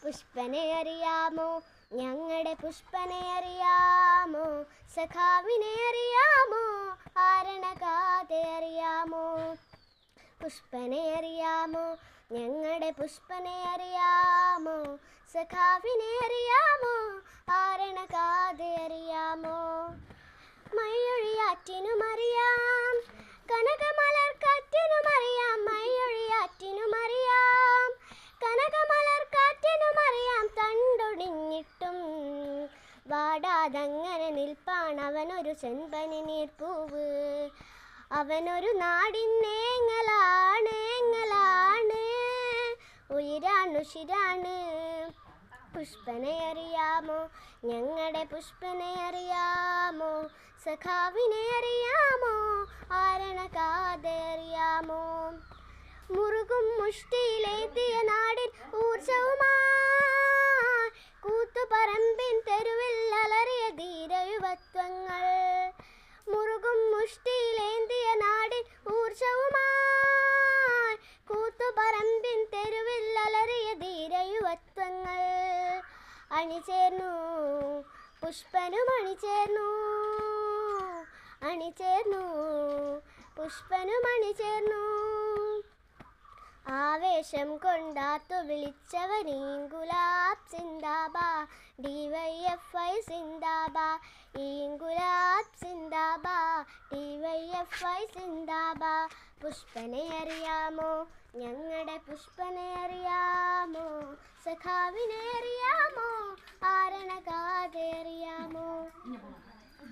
പുഷ്പനെ അറിയാമോ ഞങ്ങളുടെ പുഷ്പനെ അറിയാമോ സഖാവിനെ അറിയാമോ ആരണകാതെ അറിയാമോ പുഷ്പനെ അറിയാമോ ഞങ്ങളുടെ പുഷ്പനെ അറിയാമോ സഖാവിനെ അറിയാമോ ആരണകാതെ അറിയാമോ മഴയൊഴിയാറ്റിനും അറിയാം കനകമലർക്കാറ്റിനും അറിയാം മഴയൊഴിയാറ്റിനും അറിയാം കനകമലർക്കാറ്റിനും അറിയാം തണ്ടൊടിഞ്ഞിട്ടും വാടാതങ്ങനെ നിൽപ്പാണ് അവനൊരു ചെമ്പനി നീർപ്പൂവ് അവനൊരു നാടിന്നേങ്ങലാണ് ഏങ്ങലാണ് ഉയിരാണുഷിരാണ് പുഷ്പനെ അറിയാമോ ഞങ്ങളുടെ പുഷ്പനെ അറിയാമോ സഖാവിനെ അറിയാമോ ആരണകാതെ അറിയാമോ മുറുകും മുഷ്ടിയിലേത്തിയ നാടിൻ ഊർജവുമായി കൂത്തുപറമ്പിൻ തെരുവിൽ അലറിയ ധീരയുവത്വങ്ങൾ മുറുകും മുഷ്ടിയിലേന്തിയ നാടിൻ ഊർജവുമായി കൂത്തുപറമ്പിൻ തെരുവിൽ അലറിയ ധീരയുവത്വങ്ങൾ അണിചേർന്നു പുഷ്പനും അണിചേർന്നു അണിചേർന്നു പുഷ്പനും അണിചേർന്നു ആവേശം കൊണ്ടാത്തു വിളിച്ചവനീങ്കുലാബ് സിന്ദാബാ DYFI സിന്ദാബാ ഈങ്കുലാബ് സിന്ദാബാ DYFI സിന്ദാബാ പുഷ്പനെ അറിയാമോ ഞങ്ങളുടെ പുഷ്പനെ അറിയാമോ സഖാവിനെ അറിയാമോ ആരണകാതെ അറിയാമോ